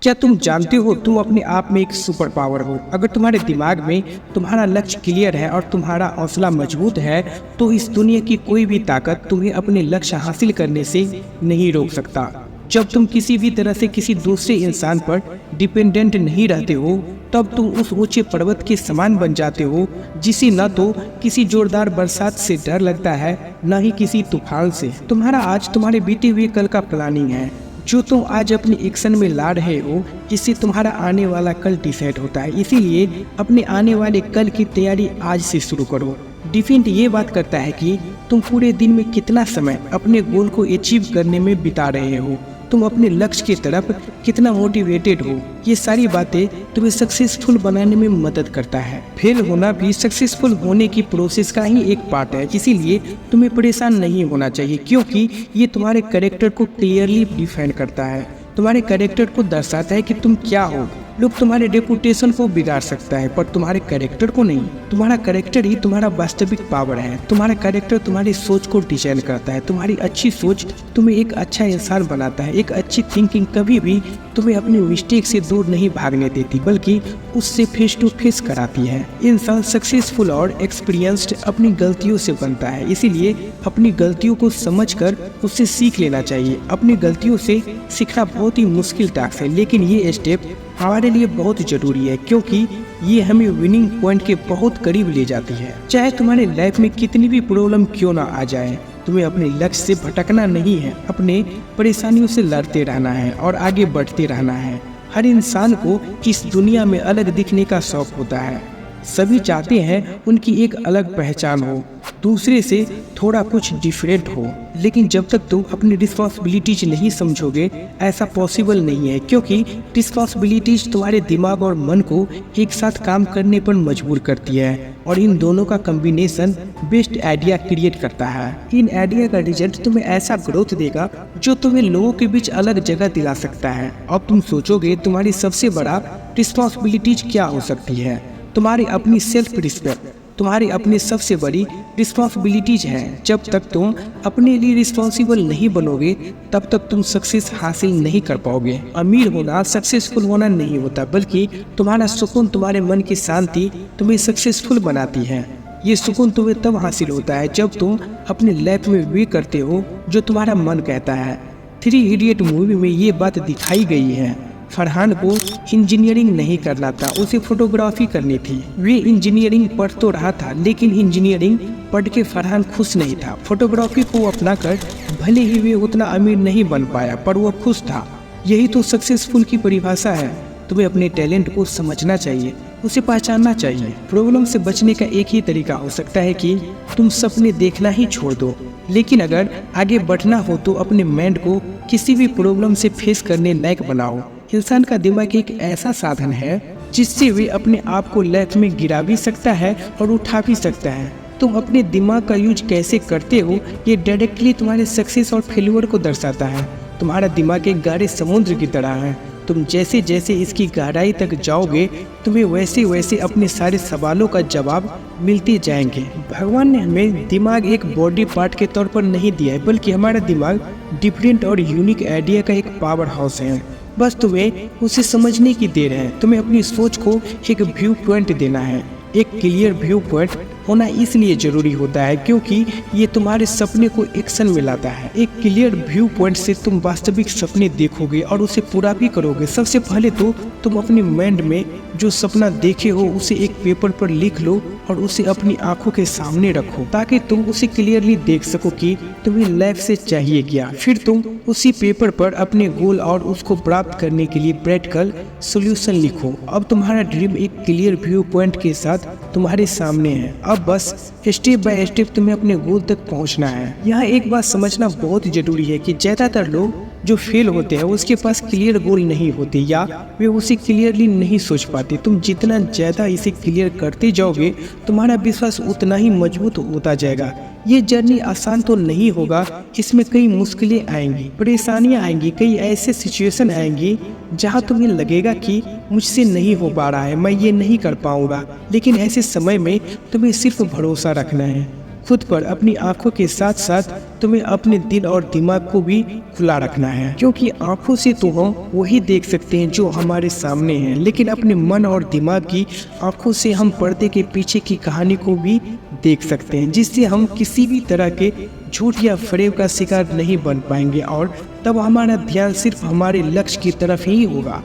क्या तुम जानते हो तुम अपने आप में एक सुपर पावर हो। अगर तुम्हारे दिमाग में तुम्हारा लक्ष्य क्लियर है और तुम्हारा हौसला मजबूत है तो इस दुनिया की कोई भी ताकत तुम्हें अपने लक्ष्य हासिल करने से नहीं रोक सकता। जब तुम किसी भी तरह से किसी दूसरे इंसान पर डिपेंडेंट नहीं रहते हो तब तुम उस ऊंचे पर्वत के समान बन जाते हो जिसे न तो किसी जोरदार बरसात से डर लगता है न ही किसी तूफान से। तुम्हारा आज तुम्हारे बीते हुए कल का प्लानिंग है। जो तुम आज अपने एक्शन में ला रहे हो इससे तुम्हारा आने वाला कल डिसाइड होता है। इसीलिए अपने आने वाले कल की तैयारी आज से शुरू करो। डिफेंट ये बात करता है कि तुम पूरे दिन में कितना समय अपने गोल को अचीव करने में बिता रहे हो, तुम अपने लक्ष्य की तरफ कितना मोटिवेटेड हो। ये सारी बातें तुम्हें सक्सेसफुल बनाने में मदद करता है। फेल होना भी सक्सेसफुल होने की प्रोसेस का ही एक पार्ट है। इसीलिए तुम्हें परेशान नहीं होना चाहिए क्योंकि ये तुम्हारे कैरेक्टर को क्लियरली डिफाइन करता है। तुम्हारे कैरेक्टर को दर्शाता है कि तुम क्या हो। लोग तुम्हारे रेपुटेशन को बिगाड़ सकता है पर तुम्हारे कैरेक्टर को नहीं। तुम्हारा कैरेक्टर ही तुम्हारा वास्तविक पावर है। तुम्हारा कैरेक्टर तुम्हारी सोच को डिजाइन करता है। तुम्हारी अच्छी सोच तुम्हें एक अच्छा इंसान बनाता है। एक अच्छी थिंकिंग कभी भी तुम्हें अपनी मिस्टेक से दूर नहीं भागने देती बल्कि उससे फेस टू फेस कराती है। इंसान सक्सेसफुल और एक्सपीरियंस्ड अपनी गलतियों से बनता है। इसीलिए अपनी गलतियों को समझकर उससे सीख लेना चाहिए। अपनी गलतियों से सीखना बहुत ही मुश्किल टास्क है लेकिन ये स्टेप हमारे लिए बहुत जरूरी है क्योंकि ये हमें विनिंग पॉइंट के बहुत करीब ले जाती है। चाहे तुम्हारे लाइफ में कितनी भी प्रॉब्लम क्यों ना आ जाए, तुम्हें अपने लक्ष्य से भटकना नहीं है। अपने परेशानियों से लड़ते रहना है और आगे बढ़ते रहना है। हर इंसान को इस दुनिया में अलग दिखने का शौक होता है। सभी चाहते हैं उनकी एक अलग पहचान हो, दूसरे से थोड़ा कुछ डिफरेंट हो। लेकिन जब तक तुम अपनी रिस्पॉन्सिबिलिटीज नहीं समझोगे ऐसा पॉसिबल नहीं है क्योंकि रिस्पॉन्सिबिलिटीज तुम्हारे दिमाग और मन को एक साथ काम करने पर मजबूर करती है और इन दोनों का कॉम्बिनेशन बेस्ट आइडिया क्रिएट करता है। इन आइडिया का रिजल्ट तुम्हें ऐसा ग्रोथ देगा जो तुम्हें लोगों के बीच अलग जगह दिला सकता है। अब तुम सोचोगे तुम्हारी सबसे बड़ा रिस्पॉन्सिबिलिटीज क्या हो सकती है। तुम्हारी अपनी सेल्फ रिस्पेक्ट तुम्हारी अपनी सबसे बड़ी रिस्पॉन्सिबिलिटीज है। जब तक तुम अपने लिए रिस्पॉन्सिबल नहीं बनोगे तब तक तुम सक्सेस हासिल नहीं कर पाओगे। अमीर होना सक्सेसफुल होना नहीं होता बल्कि तुम्हारा सुकून, तुम्हारे मन की शांति तुम्हें सक्सेसफुल बनाती है। ये सुकून तुम्हें तब हासिल होता है जब तुम अपने लाइफ में वे करते हो जो तुम्हारा मन कहता है। 3 इडियट मूवी में ये बात दिखाई गई है। फरहान को इंजीनियरिंग नहीं करना था, उसे फोटोग्राफी करनी थी। वे इंजीनियरिंग पढ़ तो रहा था लेकिन इंजीनियरिंग पढ़ के फरहान खुश नहीं था। फोटोग्राफी को अपनाकर भले ही वे उतना अमीर नहीं बन पाया पर वो खुश था। यही तो सक्सेसफुल की परिभाषा है। तुम्हें अपने टैलेंट को समझना चाहिए, उसे पहचानना चाहिए। प्रॉब्लम से बचने का एक ही तरीका हो सकता है कि तुम सपने देखना ही छोड़ दो। लेकिन अगर आगे बढ़ना हो तो अपने माइंड को किसी भी प्रॉब्लम से फेस करने लायक बनाओ। इंसान का दिमाग एक ऐसा साधन है जिससे वे अपने आप को लाइफ में गिरा भी सकता है और उठा भी सकता है। तुम अपने दिमाग का यूज कैसे करते हो ये डायरेक्टली तुम्हारे सक्सेस और फेल्यूर को दर्शाता है। तुम्हारा दिमाग एक गहरे समुद्र की तरह है। तुम जैसे जैसे इसकी गहराई तक जाओगे तुम्हें वैसे वैसे अपने सारे सवालों का जवाब मिलते जाएंगे। भगवान ने हमें दिमाग एक बॉडी पार्ट के तौर पर नहीं दिया है बल्कि हमारा दिमाग डिफरेंट और यूनिक आइडिया का एक पावर हाउस है। बस तुम्हें उसे समझने की देर है। तुम्हें अपनी सोच को एक व्यू पॉइंट देना है। एक क्लियर व्यू पॉइंट होना इसलिए जरूरी होता है क्योंकि ये तुम्हारे सपने को एक्शन में लाता है। एक क्लियर व्यू पॉइंट से तुम वास्तविक सपने देखोगे और उसे पूरा भी करोगे। सबसे पहले तो तुम अपने माइंड में जो सपना देखे हो उसे एक पेपर पर लिख लो और उसे अपनी आंखों के सामने रखो ताकि तुम उसे क्लियरली देख सको कि तुम्हें लाइफ से चाहिए क्या। फिर तुम उसी पेपर पर अपने गोल और उसको प्राप्त करने के लिए प्रैक्टिकल सॉल्यूशन लिखो। अब तुम्हारा ड्रीम एक क्लियर व्यू पॉइंट के साथ तुम्हारे सामने है। अब बस स्टेप बाय स्टेप तुम्हें अपने गोल तक पहुंचना है। यहाँ एक बात समझना बहुत जरूरी है कि ज्यादातर लोग जो फेल होते हैं उसके पास क्लियर गोल नहीं होते या वे उसे क्लियरली नहीं सोच पाते। तुम जितना ज्यादा इसे क्लियर करते जाओगे तुम्हारा विश्वास उतना ही मजबूत होता जाएगा। ये जर्नी आसान तो नहीं होगा, इसमें कई मुश्किलें आएंगी, परेशानियां आएंगी, कई ऐसे सिचुएशन आएंगी जहां तुम्हें लगेगा कि मुझसे नहीं हो पा रहा है, मैं ये नहीं कर पाऊंगा। लेकिन ऐसे समय में तुम्हें सिर्फ भरोसा रखना है, खुद पर, अपनी आंखों के साथ साथ तुम्हें अपने दिल और दिमाग को भी खुला रखना है, क्योंकि आंखों से तो हम वही देख सकते हैं जो हमारे सामने है, लेकिन अपने मन और दिमाग की आंखों से हम पर्दे के पीछे की कहानी को भी देख सकते हैं, जिससे हम किसी भी तरह के झूठ या फरेब का शिकार नहीं बन पाएंगे और तब हमारा ध्यान सिर्फ हमारे लक्ष्य की तरफ ही होगा।